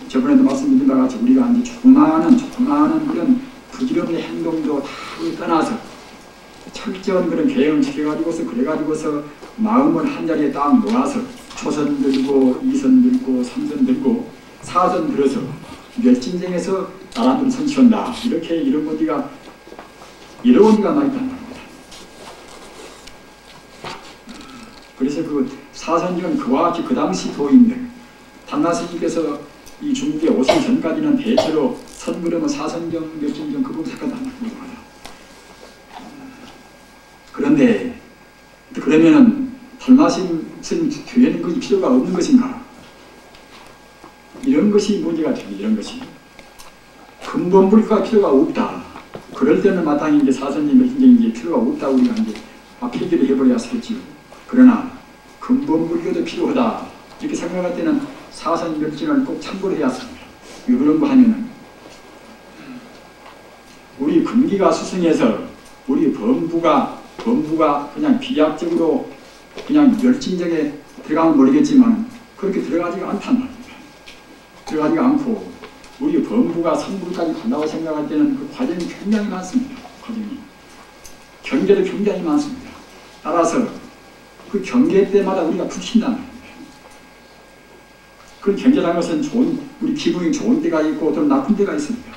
저번에도 말씀드린 바와 같이 우리가 이제 조그마한 그런 부질없는 행동도 다 떠나서 철저한 그런 계획을 지켜가지고서 그래가지고서 마음을 한자리에 딱 모아서 초선 들고 이선 들고 삼선 들고 사선 들어서 몇진정에서 나라들을 선취한다. 이런 어디가 많이 있단 말입니다. 그래서 그 사선정은 그와 같이 그 당시 도인들 단나스님께서 이 중국에 오시기 전까지는 대체로 선그러면 사선정, 몇진정 그거 생각한단 말입니다. 그런데 그러면은 달마신 교회는 그 필요가 없는 것인가? 이런 것이 문제가 됩니다. 이런 것이 근본 불교가 필요가 없다. 그럴 때는 마땅히 이제 사선님 몇진정이 이제 필요가 없다고 우리가 이제 폐기를 해버려야 하겠지요. 그러나 근본 불교도 필요하다 이렇게 생각할 때는 사선 몇진을 꼭 참고를 해야 합니다. 왜 그런 거 하면은 우리 금기가 수승해서 우리 범부가 범부가 그냥 비약적으로 그냥 열진적에 들어가면 모르겠지만 그렇게 들어가지가 않단 말입니다. 들어가지가 않고 우리 범부가 성불까지 간다고 생각할 때는 그 과정이 굉장히 많습니다. 과정이. 경계도 굉장히 많습니다. 따라서 그 경계 때마다 우리가 붙인단 말입니다. 그 경계라는 것은 우리 기분이 좋은 때가 있고 또 나쁜 때가 있습니다.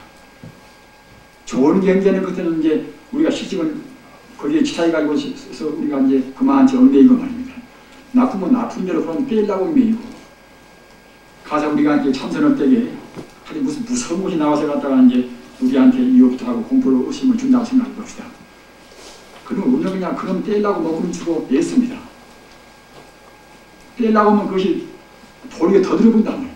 좋은 경계는 그때는 이제 우리가 시집을 거기에 지타에 가지고 있어서 우리가 이제 그만 얽매이고 말입니다. 나쁜 건 나쁜 대로 그럼 빼려고 매이고 가서 우리가 이제 참선할 때에 하여튼 무슨 무서운 곳이 나와서 갔다가 이제 우리한테 이욕도 하고 공포로 의심을 준다고 생각해 봅시다. 그러면 우리는 그냥 그럼 떼려고 먹으면 주고 냈습니다. 떼려고 하면 그것이 도리에 더 들어본단 말입니다.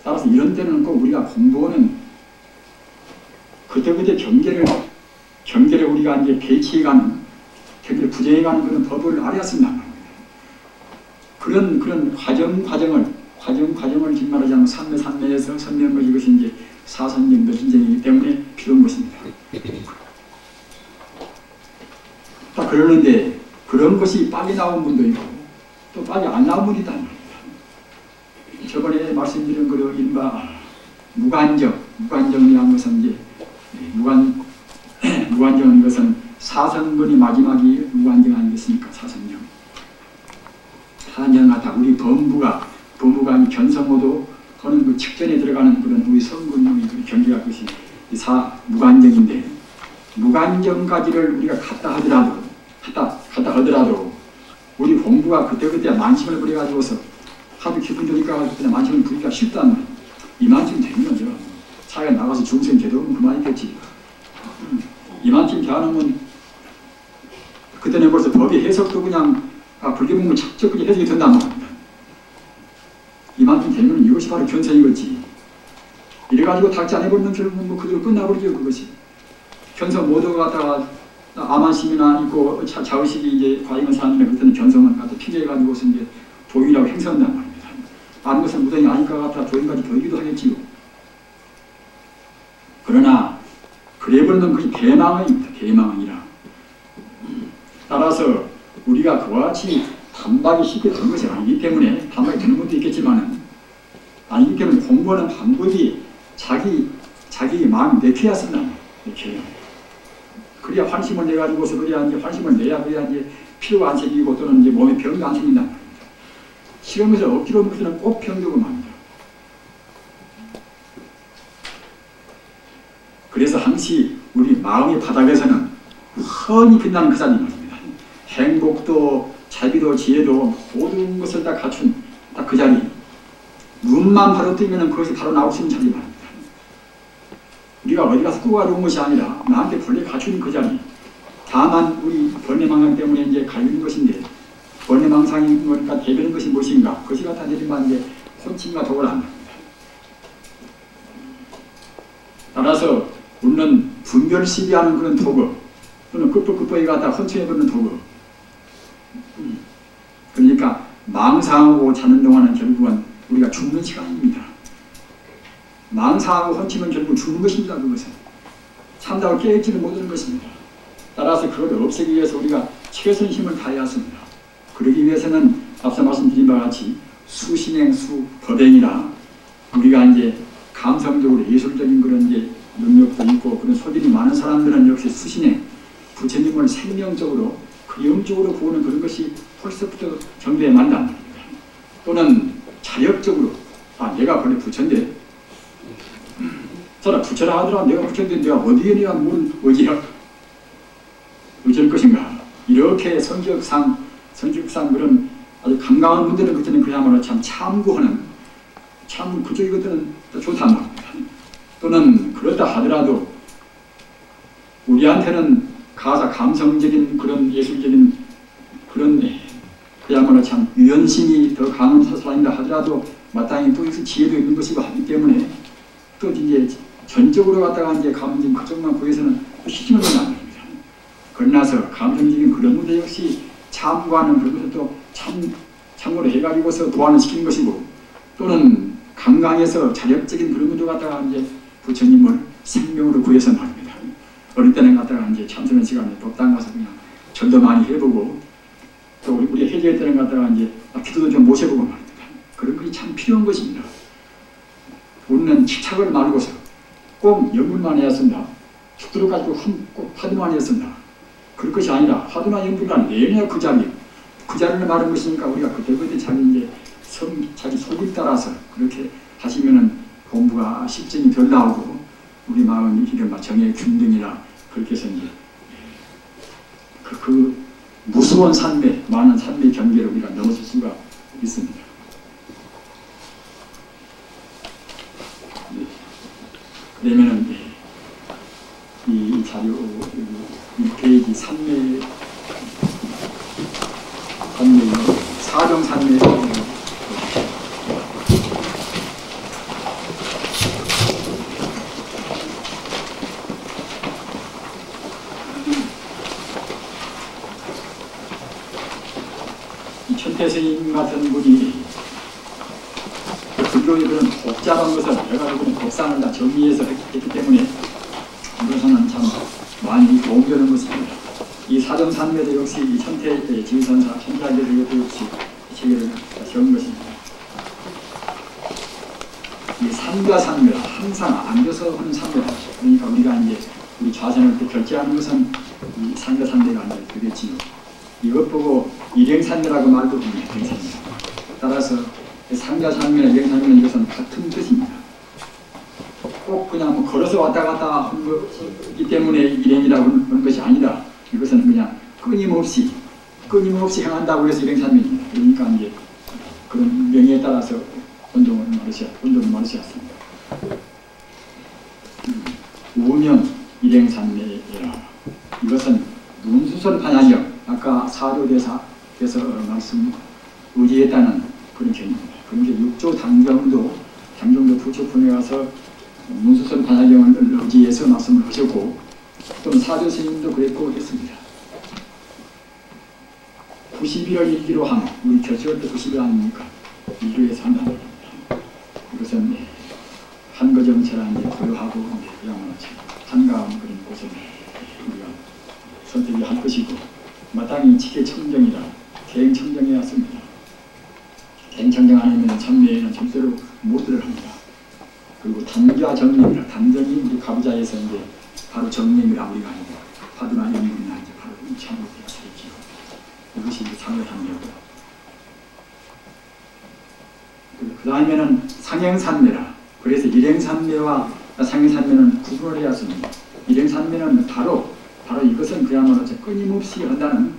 따라서 이런 때는 꼭 우리가 공부하는 그때그때 경계를 우리가 이제 배치해가는, 경계를 부정해가는 그런 법을 알아야 쓴단 말입니다. 그런 과정을 짓말하자면 산매에서 선명한 것이 이것이 이제 사선경 노신쟁이기 때문에 필요한 것입니다. 딱 그러는데 그런 것이 빨리 나온 분도 있고 또 빨리 안 나온 분이 있단 말입니다. 저번에 말씀드린 그 이른바 무관정이라는 것은 이제 무관정은 이것은 사선근이 마지막이 무관정 아니겠습니까? 사선경. 사선경 같아 우리 범부가 견성호도 하는 그 직전에 들어가는 그런 우리 성근의 그 경계가 그것이 무관정인데 무관정까지를 우리가 갔다 하더라도 우리 공부가 그때그때 만심을 부려가지고서 하도 기분 좋으니까 그때 만심을 부리기가 쉽단 말이에요. 이만큼 되는 거죠. 사회에 나가서 중생 제대로면 그만이겠지. 이만큼 되어놓으면 그때는 벌써 법의 해석도 그냥 불교문문 착착 그냥 해석이 된단 말입니다. 이만큼 되면 이것이 바로 견성이겠지. 이래가지고 닥지 안 해버리면 결국은 뭐 그대로 끝나버리죠. 그것이. 견성 모두가 갖다가 아만심이나 있고 자의식이 이제 과잉한 사람이나 그때는 견성을 갖다 피해가지고서 이제 도인이라고 행사한단 말입니다. 아는 것은 무당이 아니까 갖다 도인까지 보이기도 하겠지요. 그러나 그래버리면 그게 대망입니다. 대망이라. 따라서 우리가 그와 같이 반박이 쉽게 되는 것이 아니기 때문에 반박이 되는 것도 있겠지만 아니기 때문에 공부하는 방법이 자기 마음이 내켜야 쓴다. 내켜야. 그래야 환심을 내가지고서 그래야 이제 환심을 내야 그래야 이제 피로가 안 생기고 또는 이제 몸에 병이 안 생긴단 말입니다. 실험에서 억지로 하면 꼭 병되고 맙니다. 그래서 항시 우리 마음의 바닥에서는 훤히 빛나는 그 자리 말입니다. 행복도 자비도 지혜도 모든 것을 다 갖춘 딱 그 자리. 눈만 바로 뜨면 그것이 바로 나올 수 있는 자리 말입니다. 우리가 어디 가서 꾸가져온 것이 아니라 나한테 본래 갖춘 그 자리. 다만 우리 번뇌망상 때문에 이제 갈리는 것인데 번뇌망상이 그러니까 대변한 것이 무엇인가? 그것이 갖다 내리면 이제 혼침과 독을 안 합니다. 따라서 우리는 분별시비하는 그런 도구 또는 급하게 갖다 혼침해버리는 도구. 그러니까 망상하고 자는 동안은 결국은 우리가 죽는 시간입니다. 망상하고 혼침은 결국 죽는 것입니다. 그것은 참다고 깨있지는 못하는 것입니다. 따라서 그걸 없애기 위해서 우리가 최선 힘을 다해야 합니다. 그러기 위해서는 앞서 말씀드린 바와 같이 수신행, 수법행이라 우리가 이제 감성적으로 예술적인 그런 이제 능력도 있고 그런 소질이 많은 사람들은 역시 수신행, 부처님을 생명적으로 그 영적으로 보는 그런 것이 벌써부터 정도에 만난 겁니다. 또는 자력적으로 내가 원래 부처인데 저라 부처라 하더라 내가 부처인데 내가 어디에 내가 뭘 의지할 것인가 이렇게 성격상 그런 아주 강강한 분들은 그때는 그야말로 참 참고하는 참 그쪽이 그때는 좋단 말입니다. 또는 그렇다 하더라도 우리한테는 가사 감성적인 그런 예술적인 그런 그야말로 참 유연심이 더 강한 사람이라 하더라도 마땅히 또 지혜도 있는 것이고 하기 때문에 또 이제 전적으로 갖다가 이제 감성적인 그쪽만 보여서는 또 시집을 내는 겁니다. 그러나서 감성적인 그런 분들 역시 참고하는 그런 것도 참고로 해가지고서 도안을 시키는 것이고 또는 강강해서 자력적인 그런 것도 갖다가 이제 부처님을 생명으로 구해서 말입니다. 어릴 때는 갔다가 이제 참선한 시간에 법당 가서 그냥 절도 많이 해보고 또 우리 해제할 때는 갔다가 이제 기도도 좀 모셔보고 말입니다. 그런 것이 참 필요한 것입니다. 우리는 집착을 말고서 꼭 연분만 해야 쓴다. 죽도록 가지고 꼭 화두만 해야 쓴다. 그럴 것이 아니라 화두나 연분만 내내 그 자리를 말하는 것이니까 우리가 그때그때 자기 속을 따라서 그렇게 하시면은 공부가 실증이 덜 나오고 우리 마음이 이른바 정의 균등이라 그렇게 해서 이제 그 무서운 산매, 많은 산매 경계를 우리가 넘어설 수가 있습니다. 그러면은 이 자료 1페이지 산매 사정 산매 이 천태스님 같은 분이 불교의 그런 복잡한 것을 여러 가지 법상을 다 정리해서 했기 때문에 이것은 참 많이 도움되는 것입니다. 이 사정산매도 역시 이 천태 지선사 천자계도 역시 이 체계를 적은 것입니다. 이 산가산매라 항상 앉아서 하는 산매라. 그러니까 우리가 이제 우리 좌선을 때 결제하는 것은 이 산가산매가 이제 되겠지요. 이것 보고 일행산매라고 말도 합니다. 일행산매. 따라서 산가산매나 일행산매는 이것은 같은 뜻입니다. 꼭 그냥 뭐 걸어서 왔다 갔다 하는 것이기 때문에 일행이라고 하는 것이 아니라 이것은 그냥 끊임없이 행한다고 해서 일행산매입니다. 그러니까 이제 그런 명예에 따라서 혼종을 말으셨습니다. 우명 일행산매라. 이것은 문수설 반야경 아까 사조대사께서 말씀 의지했다는 그런 견입니다. 그런 게 육조 당정도 부처분에 가서 문수설 반야경을 의지해서 말씀을 하셨고 또 사조 스님도 그랬고 했습니다. 91월 일기로 함, 우리 결제할 때 91월 아닙니까? 일교에서 한다는 겁니다. 이것은 한거정처럼 이제 고요하고 그야말로 한가한 그런 곳을 우리가 선택할 것이고 마땅히 지계청정이라 대행청정해야 합니다. 대행청정 아니면 참매에는 절대로 못 들어갑니다. 그리고 단좌정림이라 단정이 우리 가부자에서 이제 바로 정림이라 우리가 아니고 화두나 연문이나 이제 바로 참으로 되어지요. 이것이 이제 참여산매고 그 다음에는 상행산매라. 그래서 일행산매와 상행산매는 구분을 해야 합니다. 일행산매는 바로 이것은 그야말로 끊임없이 한다는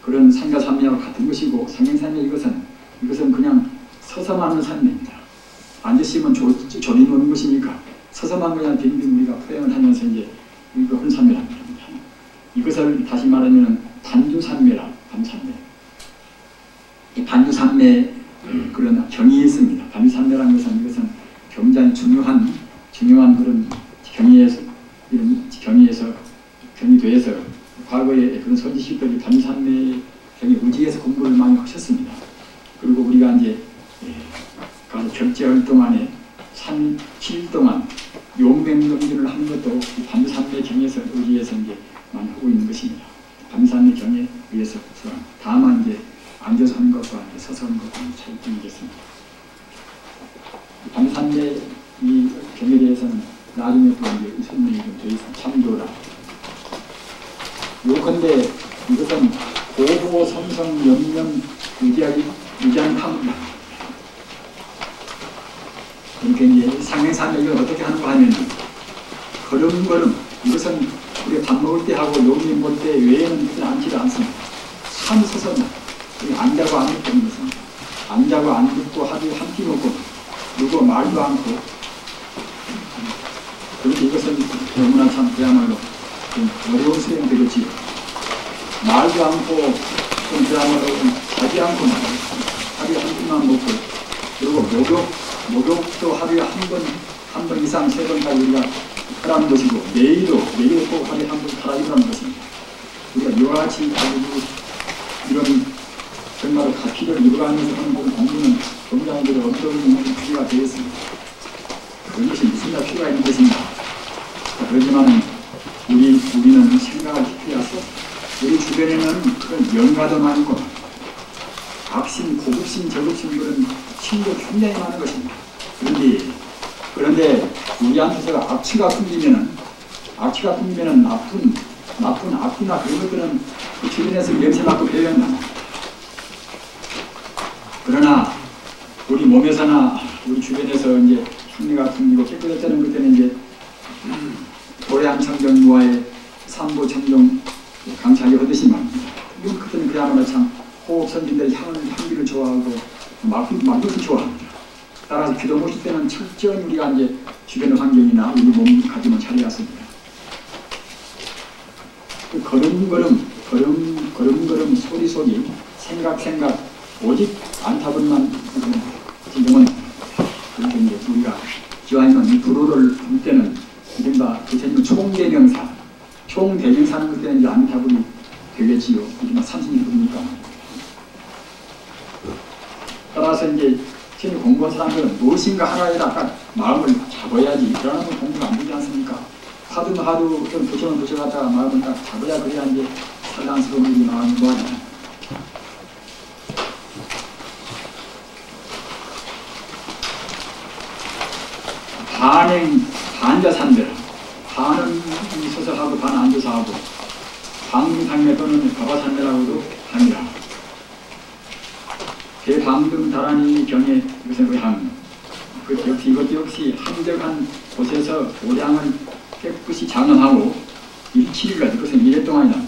그런 상가산매와 같은 것이고 상행산매 이것은 그냥 서서만 하는 산매입니다. 앉으시면 조림 오는 것이니까 서서만 그냥 빙빙 우리가 프레임을 하면서 이제 이거 혼산매라고 합니다. 이것을 다시 말하면 반주산매라. 반산매. 이 반주산매 그런 경이 있습니다. 반주산매라는 이것은 굉장히 중요한 그런 경의돼서 과거에 그런 선지식들이 반주산매 경이 의지해서 공부를 많이 하셨습니다. 그리고 우리가 이제 가서 결제할 동안에 7일 동안 용맹정진을 하는 것도 반주산매 경에서 의지해서 이제 많이 하고 있는 것입니다. 반주산매 경에 의해서 다만 이제 앉아서 하는 것과 서서 하는 것과 차이점이 있겠습니다. 반주산매 이 경에 대해서는 나중에 또 이제 설명이 좀 되어 있습니다. 참조라. 요컨대 이것은 고보 성성 연명 의장함. 그러니까 이제 상행산매 이걸 어떻게 하는가 하면 걸음걸음 이것은 우리가 밥 먹을 때 하고 용림 볼 때 외에는 앉지도 않습니다. 참 서서는 앉자고 안 듣고 있는 것입니다. 앉자고 안 듣고 하루 한 끼 먹고 누구 말도 않고 그렇게 이것은 너무나 참 그야말로 좀 어려운 수행이 되겠지요. 말도 않고 좀 그야말로 자지 않고 하루에 한 끼만 먹고 그리고 목욕도 하루에 한 번 이상 3번까지 우리가 하라는 것이고 매일도 꼭 하루에 한 번 하라는 것입니다. 우리가 이와 같이 가지고 이런 정말로 가피를 이루어가면서 하는 그런 공부는 공장들의 어떤 문제가 되겠습니다. 그런 것이 무슨 필요가 있는 것입니다. 그렇지만 우리는 생각을 깊이해서 우리 주변에는 그런 영가도 많고 악심, 고급심, 저급심 그런 심도 굉장히 많은 것입니다. 그런데 우리한테서 악취가 풍기면은 나쁜 악기나 그런 것들은 그 주변에서 냄새맡고 배운다. 그러나 우리 몸에서나 우리 주변에서 이제 향내가 풍기고 깨끗했다는 것들은 이제 도량청정 무아의 삼보청정 강차하게 하듯이 말입니다. 그때는 그야말로 참 호흡선진들의 향기를 좋아하고 막것을 좋아합니다. 따라서 기도 모실 때는 철저히 우리가 이제 주변의 환경이나 우리 몸 가지면 차려왔습니다. 걸음걸음 소리 생각 오직 안타분만 지금은 그렇게 이제 우리가 기왕이면 이 불호를 볼 때는 이른바 부처님 총대명사는 그때는 이제 안타분이 되겠지요. 이른바 30일이니까. 따라서 이제 전에 공부한 사람들은 무엇인가 하나에다가 마음을 잡아야지. 그러면 공부가 안 되지 않습니까? 하도 좀 붙여갔다가 마음을 딱 잡아야 그래야 이제 산란스러운 우리 마음이 뭐하냐. 반자산대라. 반은 서서 하고 반 앉아서 하고 방등상매 또는 가바산대라고도 합니다. 대방등다라니 경에 이것은 의함. 이것도 역시 한적한 곳에서 오량을 깨끗이 장엄하고 일치일간 이것은 미래 동안이다.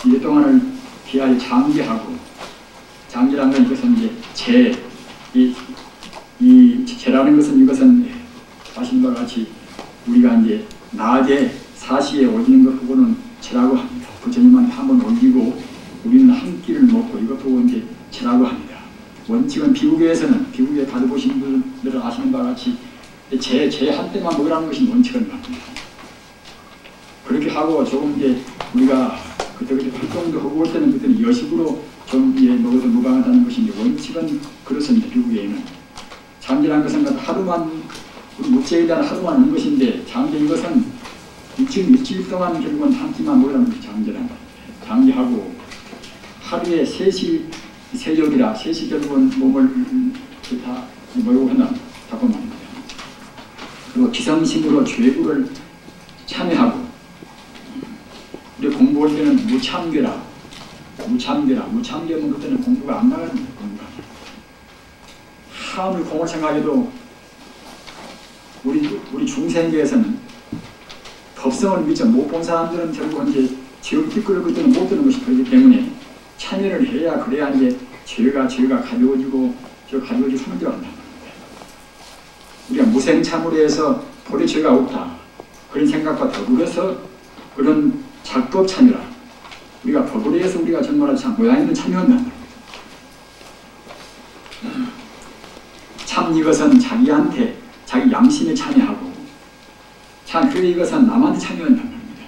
미래 동안을 기하여 장기하고 장기란 건 이것은 이제 이 재라는 것은 이것은 아시는 바와 같이 우리가 이제 낮에 사시에 올리는 것 보고는 재라고 합니다. 부처님한테 한번 올리고 우리는 한 끼를 먹고 이것 보고 이제 재라고 합니다. 원칙은 비구교에 가져보신 분들은 아시는 바와 같이 재 한때만 먹으라는 것이 원칙은 말입니다. 그렇게 하고 조금 이제 우리가 그때 활동도 하고 올 때는 그때는 여식으로 좀 먹어도 무방하다는 것이 이제 원칙은 그렇습니다. 비구교에는 장기라는 것은 하루만 우리 묵제에다는 하루만 하는 것인데 장기 이것은 일주일 동안 결국은 한 끼만 먹으라는 것이 장기란 말입니다. 장기하고 하루에 3시 세적이라 3시 결국은 몸을 다 뭐라고 했나 자꾸 말입니다. 그리고 기성심으로 죄구를 참여하고 우리 공부할 때는 무참괴라 무참괴면 그때는 공부가 안 나갑니다. 공부가 하늘 공을 생각해도 우리 중생계에서는 법성을 미처 못 본 사람들은 결국 이제 지옥 띠끌을 그때는 못 드는 것이 그렇기 때문에 참여를 해야 그래야 이제 죄가 가벼워지고 손들어 간다. 우리가 무생참으로 해서 볼에 죄가 없다. 그런 생각과 더불어서 그런 작법 참여라. 우리가 법으로 해서 우리가 정말 참 모양 있는 참여한다. 참 이것은 자기한테 자기 양심에 참여하고 참 그래 이것은 남한테 참여한단 말입니다.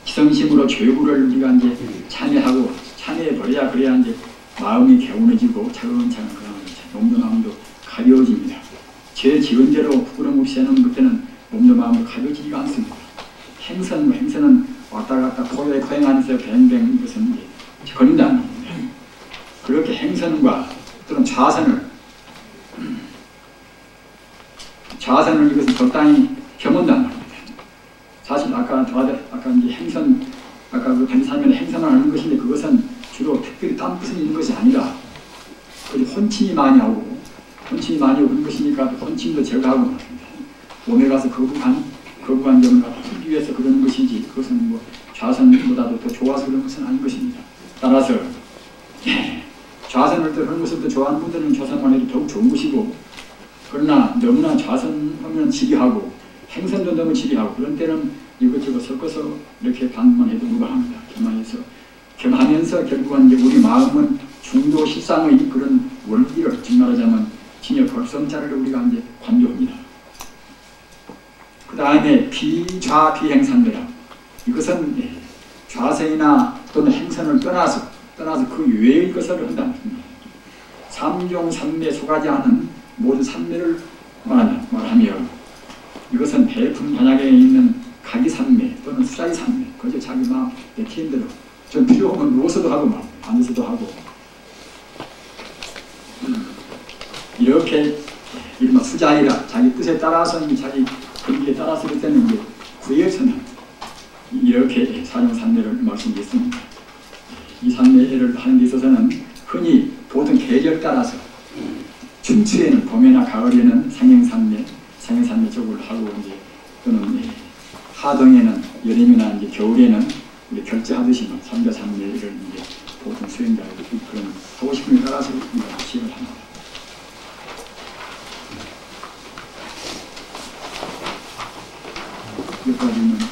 기성심으로 죄구를 우리가 이제 참여하고 참여해버려야 그래야 이제 마음이 개운해지고 차근차근 몸도 마음도 가벼워집니다. 죄 지은 대로 부끄럼 없이 하는 그때는 몸도 마음도 가벼워지지가 않습니다. 행선은 왔다 갔다 포효에 거행하면서 뱅뱅 이것은 이제 걸린다는 겁니다. 그렇게 행선과 또는 좌선을 이것은 적당히 겸한다는 겁니다. 사실 아까 이제 행선, 아까 그 단사면에 행선을 하는 것인데 그것은 주로 특별히 딴 뜻이 있는 것이 아니라 혼침이 많이 오고 그런 것이니까 혼침도 제거하고 말입니다. 몸에 가서 거부한 점을 풀기 위해서 그러는 것이지 그것은 뭐 좌선보다도 더 좋아서 그런 것은 아닌 것입니다. 따라서 좌선을 또 그런 것을 또 좋아하는 분들은 좌선만 해도 더욱 좋은 것이고 그러나 너무나 좌선하면 지리하고 행선도 너무 지리하고 그런 때는 이것저것 섞어서 이렇게 반만 해도 무방합니다. 겸하면서 결국은 이제 우리 마음은 중도 실상의 그런 원리를 즉 말하자면 진여 벌성자를 우리가 이제 관조합니다. 그 다음에 비좌비행선대라. 이것은 좌선이나 또는 행선을 떠나서 그 외의 것을 한다. 삼종 삼매 소가지 않은 모든 삼매를 말하며 이것은 배품 단약에 있는 각이산매 또는 수자이산매 그저 자기 막 내키는 대로 좀 필요 없으면 누워서도 하고 막 앉아서도 하고 이렇게 이른바 수자이라 자기 뜻에 따라서 자기 권기에 따라서 할 때는 이제 구예천은 이렇게 사용산매를 말씀드렸습니다. 이 산매를 하는 데 있어서는 흔히 보통 계절 따라서 춘추에는 봄이나 가을에는 상행산매 쪽을 하고 이제 또는 하동에는 여름이나 이제 겨울에는 이제 결제하듯이 삼자산매를 이제 보통 수행자들 그런 하고 싶은 데 따라서 시행을 합니다. 여기까지는